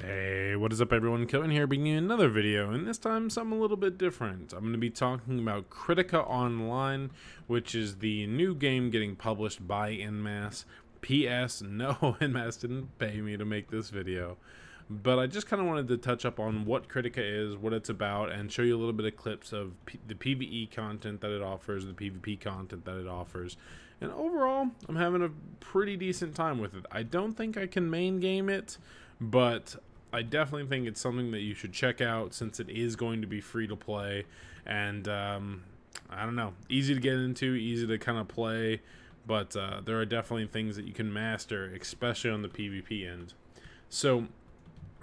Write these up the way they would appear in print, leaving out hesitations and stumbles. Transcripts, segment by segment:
Hey, what is up everyone? Kevin here bringing you another video, and this time something a little bit different. I'm going to be talking about Kritika Online, which is the new game getting published by NMAS. P.S. No, NMAS didn't pay me to make this video. But I just kind of wanted to touch up on what Kritika is, what it's about, and show you a little bit of clips of the PvE content that it offers, the PvP content that it offers. And overall, I'm having a pretty decent time with it. I don't think I can main game it, but I definitely think it's something that you should check out since it is going to be free to play. And I don't know, easy to get into, easy to kind of play, but there are definitely things that you can master, especially on the PvP end. So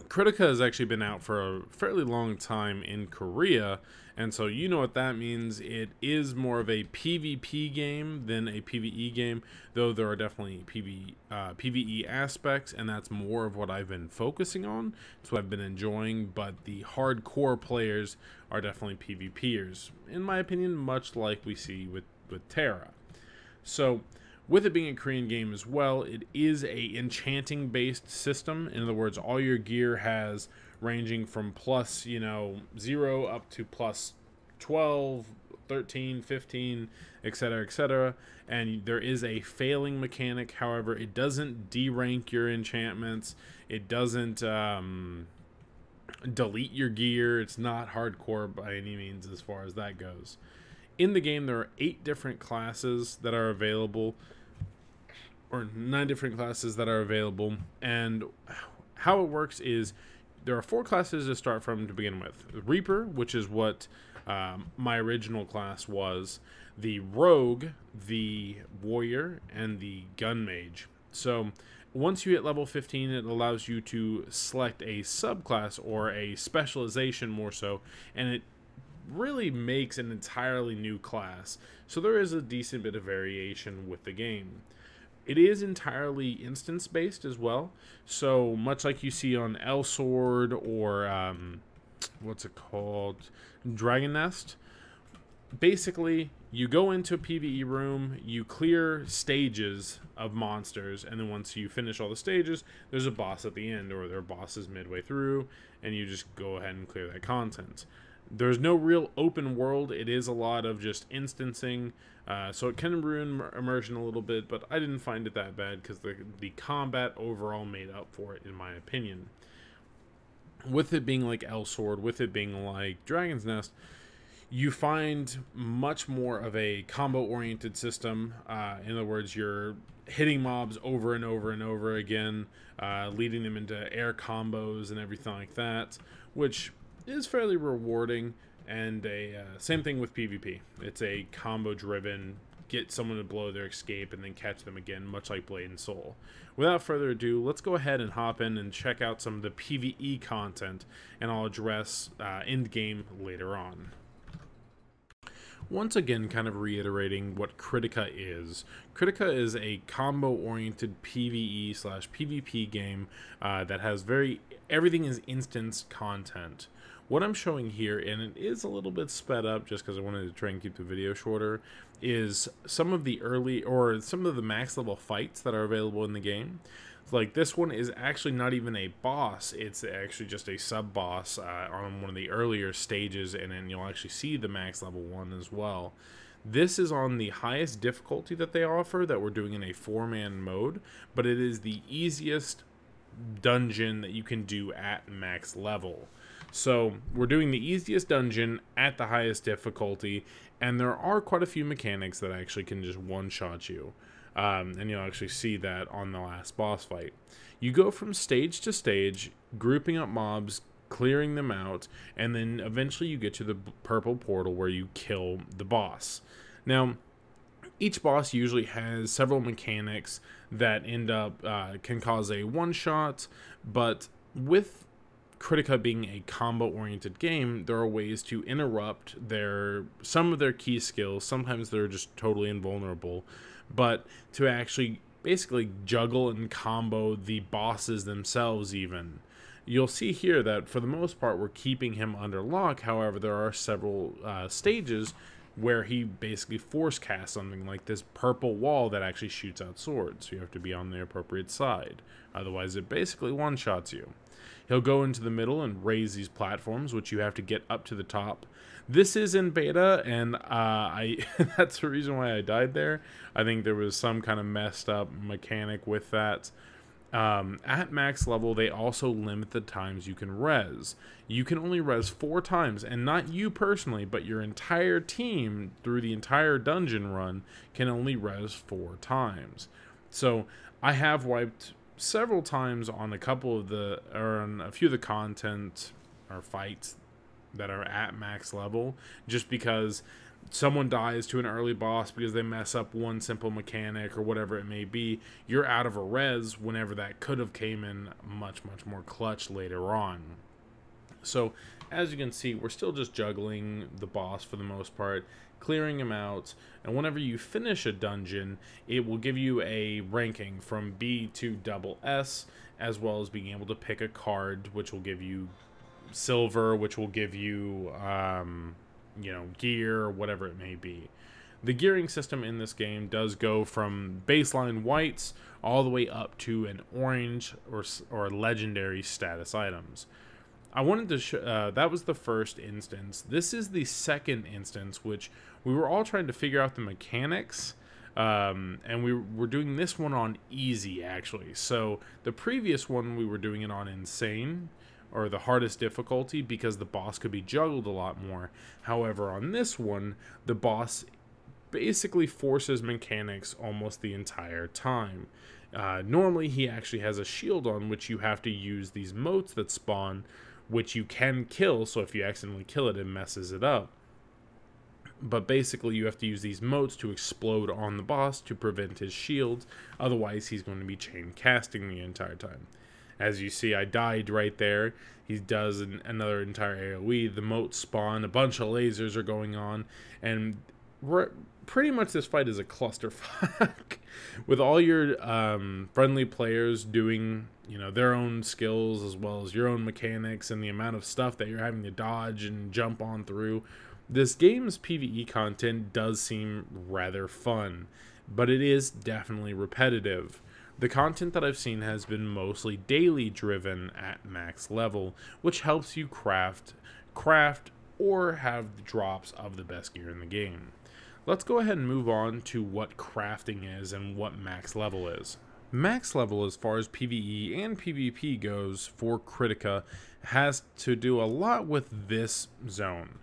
Kritika has actually been out for a fairly long time in Korea, and so you know what that means. It is more of a PvP game than a PvE game, though there are definitely PvE aspects, and that's more of what I've been focusing on. It's what I've been enjoying, but the hardcore players are definitely PvPers, in my opinion, much like we see with Terra. So with it being a Korean game as well, it is a enchanting based system. In other words, all your gear has ranging from plus 0 up to plus 12, 13, 15, etc., etc. And there is a failing mechanic. However, it doesn't derank your enchantments. It doesn't delete your gear. It's not hardcore by any means as far as that goes. In the game, there are 8 different classes that are available, or 9 different classes that are available, and how it works is there are 4 classes to start from to begin with. The Reaper, which is what my original class was, the Rogue, the Warrior, and the Gun Mage. So once you hit level 15, it allows you to select a subclass or a specialization more so, and it really makes an entirely new class. So there is a decent bit of variation with the game. It is entirely instance based as well, so much like you see on El Sword or what's it called, Dragon Nest. Basically, you go into a PvE room, you clear stages of monsters, and then once you finish all the stages, there's a boss at the end, or there are bosses midway through, and you just go ahead and clear that content. There's no real open world. It is a lot of just instancing, so it can ruin immersion a little bit, but I didn't find it that bad because the combat overall made up for it, in my opinion. With it being like El Sword, with it being like Dragon's Nest, you find much more of a combo-oriented system. In other words, you're hitting mobs over and over and over again, leading them into air combos and everything like that, which is fairly rewarding. And same thing with PvP. It's a combo driven, get someone to blow their escape and then catch them again, much like Blade and Soul. Without further ado, let's go ahead and hop in and check out some of the PvE content, and I'll address end game later on. Once again, kind of reiterating what Kritika is. Kritika is a combo-oriented PvE/PvP game that has everything is instance content. What I'm showing here, and it is a little bit sped up just because I wanted to try and keep the video shorter, is some of the some of the max level fights that are available in the game. Like this one is actually not even a boss, it's actually just a sub boss on one of the earlier stages, and then you'll actually see the max level one as well. This is on the highest difficulty that they offer, that we're doing in a 4-man mode, but it is the easiest dungeon that you can do at max level. So we're doing the easiest dungeon at the highest difficulty, and there are quite a few mechanics that actually can just one-shot you. And you'll actually see that on the last boss fight. You go from stage to stage, grouping up mobs, clearing them out, and then eventually you get to the purple portal where you kill the boss. Now, each boss usually has several mechanics that end up can cause a one-shot, but with Kritika being a combo-oriented game, there are ways to interrupt some of their key skills. Sometimes they're just totally invulnerable, but to actually basically juggle and combo the bosses themselves even. You'll see here that for the most part we're keeping him under lock. However, there are several stages where he basically force casts something like this purple wall that actually shoots out swords. So you have to be on the appropriate side. Otherwise, it basically one-shots you. He'll go into the middle and raise these platforms, which you have to get up to the top. This is in beta, and that's the reason why I died there. I think there was some kind of messed up mechanic with that. At max level, they also limit the times you can res. You can only res 4 times, and not you personally, but your entire team through the entire dungeon run can only res 4 times. So I have wiped several times on on a few of the content or fights that are at max level, just because someone dies to an early boss because they mess up one simple mechanic or whatever it may be. You're out of a res whenever that could have came in much more clutch later on. So as you can see, we're still just juggling the boss for the most part, clearing him out, and whenever you finish a dungeon, it will give you a ranking from B to SS, as well as being able to pick a card, which will give you silver, which will give you gear or whatever it may be. The gearing system in this game does go from baseline whites all the way up to an orange or legendary status items. I wanted to that was the first instance. This is the second instance, which we were all trying to figure out the mechanics, and we were doing this one on easy, actually. So the previous one we were doing it on insane, or the hardest difficulty, because the boss could be juggled a lot more. However, on this one, the boss basically forces mechanics almost the entire time. Normally, he actually has a shield on, which you have to use these motes that spawn, which you can kill, so if you accidentally kill it, it messes it up. But basically, you have to use these motes to explode on the boss to prevent his shield. Otherwise, he's going to be chain casting the entire time. As you see, I died right there. He does another entire AoE. The motes spawn. A bunch of lasers are going on. And pretty much this fight is a clusterfuck. With all your friendly players doing their own skills as well as your own mechanics and the amount of stuff that you're having to dodge and jump on through. This game's PvE content does seem rather fun, but it is definitely repetitive. The content that I've seen has been mostly daily driven at max level, which helps you craft, or have the drops of the best gear in the game. Let's go ahead and move on to what crafting is and what max level is. Max level, as far as PvE and PvP goes for Kritika, has to do a lot with this zone.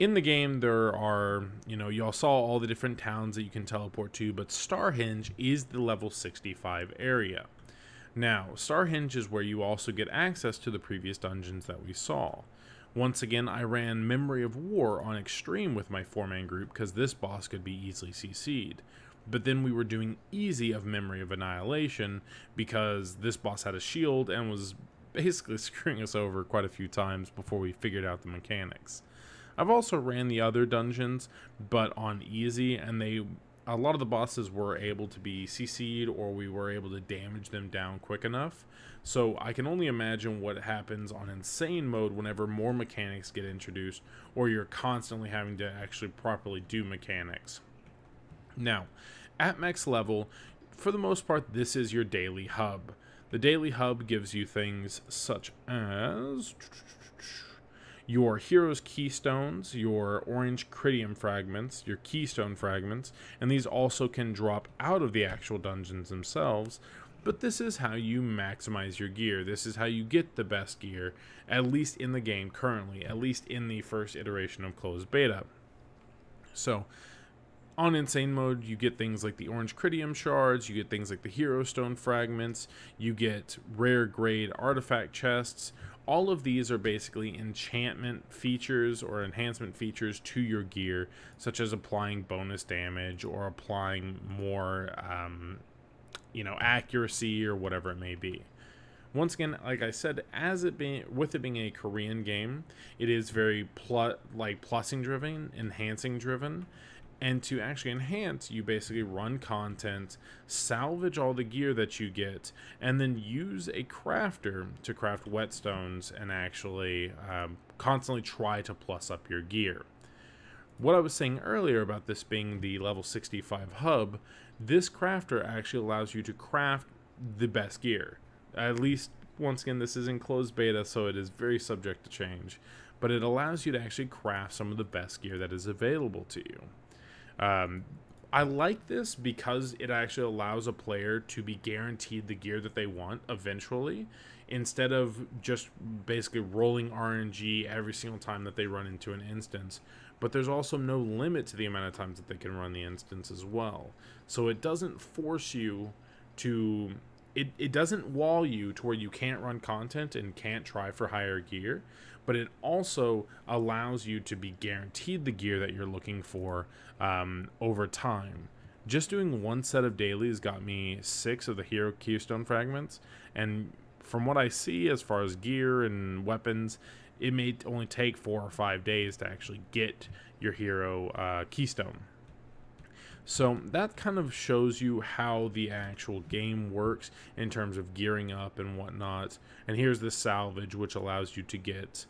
In the game, there are, y'all saw all the different towns that you can teleport to, but Starhenge is the level 65 area. Now, Starhenge is where you also get access to the previous dungeons that we saw. Once again, I ran Memory of War on Extreme with my 4-man group because this boss could be easily CC'd. But then we were doing easy of Memory of Annihilation because this boss had a shield and was basically screwing us over quite a few times before we figured out the mechanics. I've also ran the other dungeons, but on easy, and a lot of the bosses were able to be CC'd, or we were able to damage them down quick enough. So I can only imagine what happens on insane mode whenever more mechanics get introduced, or you're constantly having to actually properly do mechanics. Now, at max level, for the most part, this is your daily hub. The daily hub gives you things such as your hero's keystones, your orange critium fragments, your keystone fragments, and these also can drop out of the actual dungeons themselves, but this is how you maximize your gear. This is how you get the best gear, at least in the game currently, at least in the first iteration of closed beta. So, on insane mode, you get things like the orange critium shards, you get things like the hero stone fragments, you get rare grade artifact chests. All of these are basically enchantment features or enhancement features to your gear, such as applying bonus damage or applying more, accuracy or whatever it may be. Once again, like I said, with it being a Korean game, it is very plussing driven, enhancing driven. And to actually enhance, you basically run content, salvage all the gear that you get, and then use a crafter to craft whetstones and actually constantly try to plus up your gear. What I was saying earlier about this being the level 65 hub, this crafter actually allows you to craft the best gear. At least, once again, this is in closed beta, so it is very subject to change. But it allows you to actually craft some of the best gear that is available to you. I like this because it actually allows a player to be guaranteed the gear that they want eventually, instead of just basically rolling RNG every single time that they run into an instance. But there's also no limit to the amount of times that they can run the instance as well. So it doesn't force you to... It doesn't wall you to where you can't run content and can't try for higher gear, but it also allows you to be guaranteed the gear that you're looking for over time. Just doing one set of dailies got me 6 of the hero keystone fragments, and from what I see as far as gear and weapons, it may only take 4 or 5 days to actually get your hero keystone. So that kind of shows you how the actual game works in terms of gearing up and whatnot. And here's the salvage, which allows you to get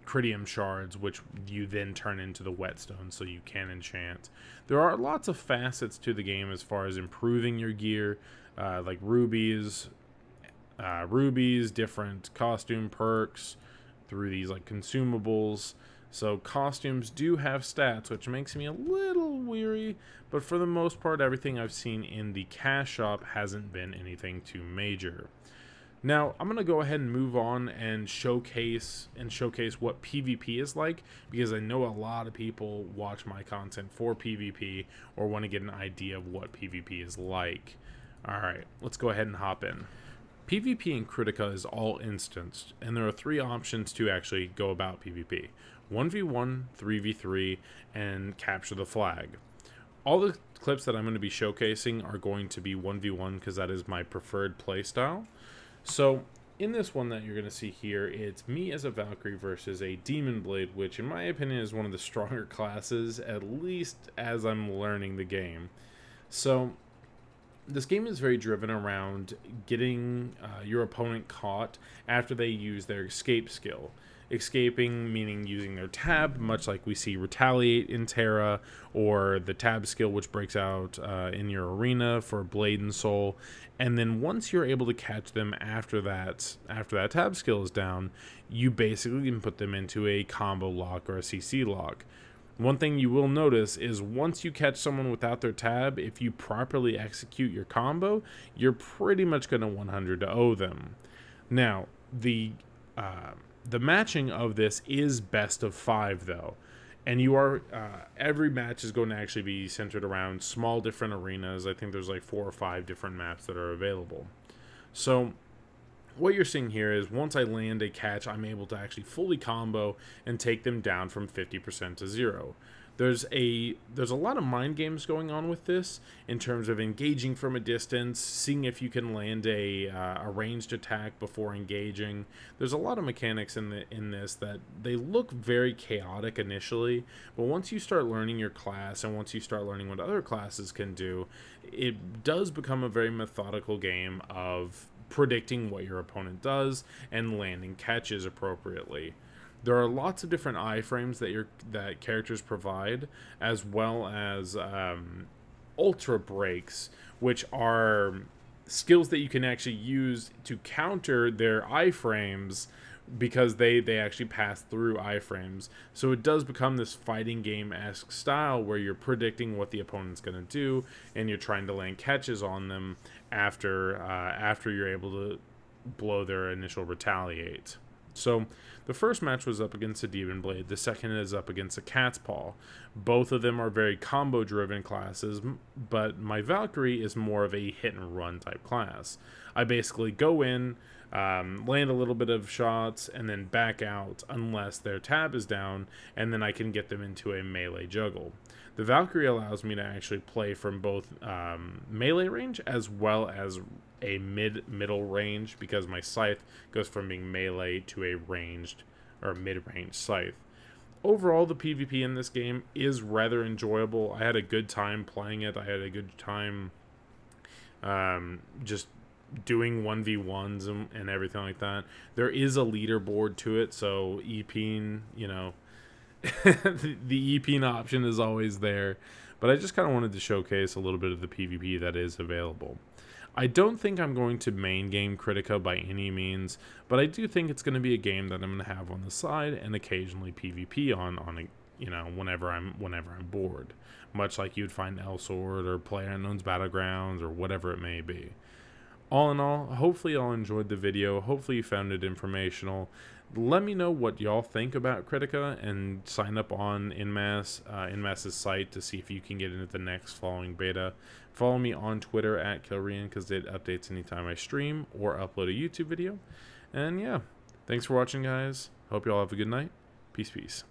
Critium shards, which you then turn into the whetstone so you can enchant. There are lots of facets to the game as far as improving your gear, like rubies, different costume perks through these like consumables. So costumes do have stats, which makes me a little weary, but for the most part, everything I've seen in the cash shop hasn't been anything too major. Now, I'm going to go ahead and move on and showcase what PvP is like, because I know a lot of people watch my content for PvP or want to get an idea of what PvP is like. Alright, let's go ahead and hop in. PvP in Kritika is all instanced, and there are 3 options to actually go about PvP. 1v1, 3v3, and capture the flag. All the clips that I'm going to be showcasing are going to be 1v1 because that is my preferred playstyle. So in this one that you're going to see here, it's me as a Valkyrie versus a Demon Blade, which in my opinion is one of the stronger classes, at least as I'm learning the game. So this game is very driven around getting your opponent caught after they use their escape skill. Escaping meaning using their tab, much like we see Retaliate in Terra, or the tab skill which breaks out in your arena for Blade and Soul. And then once you're able to catch them after that tab skill is down, you basically can put them into a combo lock or a CC lock. One thing you will notice is once you catch someone without their tab, if you properly execute your combo, you're pretty much going to 100 to owe them. Now, the matching of this is best of 5 though, and you are every match is going to actually be centered around small different arenas. I think there's like 4 or 5 different maps that are available. So what you're seeing here is once I land a catch, I'm able to actually fully combo and take them down from 50% to 0. There's a lot of mind games going on with this in terms of engaging from a distance, seeing if you can land a ranged attack before engaging. There's a lot of mechanics in this that they look very chaotic initially, but once you start learning your class and once you start learning what other classes can do, it does become a very methodical game of predicting what your opponent does and landing catches appropriately. There are lots of different iframes that characters provide, as well as ultra breaks, which are skills that you can actually use to counter their iframes because they actually pass through iframes. So it does become this fighting game-esque style where you're predicting what the opponent's going to do, and you're trying to land catches on them after you're able to blow their initial retaliate. So the first match was up against a Demon Blade. The second is up against a Cat's Paw. Both of them are very combo-driven classes, but my Valkyrie is more of a hit-and-run type class. I basically go in, land a little bit of shots, and then back out unless their tab is down, and then I can get them into a melee juggle. The Valkyrie allows me to actually play from both melee range as well as a middle range, because my scythe goes from being melee to a ranged or mid-range scythe. Overall, the PvP in this game is rather enjoyable. I had a good time playing it. I had a good time just doing 1v1s and everything like that. There is a leaderboard to it, so EPing, the EP option is always there, but I just kind of wanted to showcase a little bit of the PvP that is available. I don't think I'm going to main game Kritika by any means, but I do think it's going to be a game that I'm going to have on the side and occasionally PvP on whenever I'm bored, much like you'd find Elsword or PlayerUnknown's Battlegrounds or whatever it may be. All in all, hopefully y'all enjoyed the video. Hopefully you found it informational. Let me know what y'all think about Kritika and sign up on Inmass's site to see if you can get into the next following beta. Follow me on Twitter at Kilrian because it updates anytime I stream or upload a YouTube video. And yeah, thanks for watching, guys. Hope y'all have a good night. Peace, peace.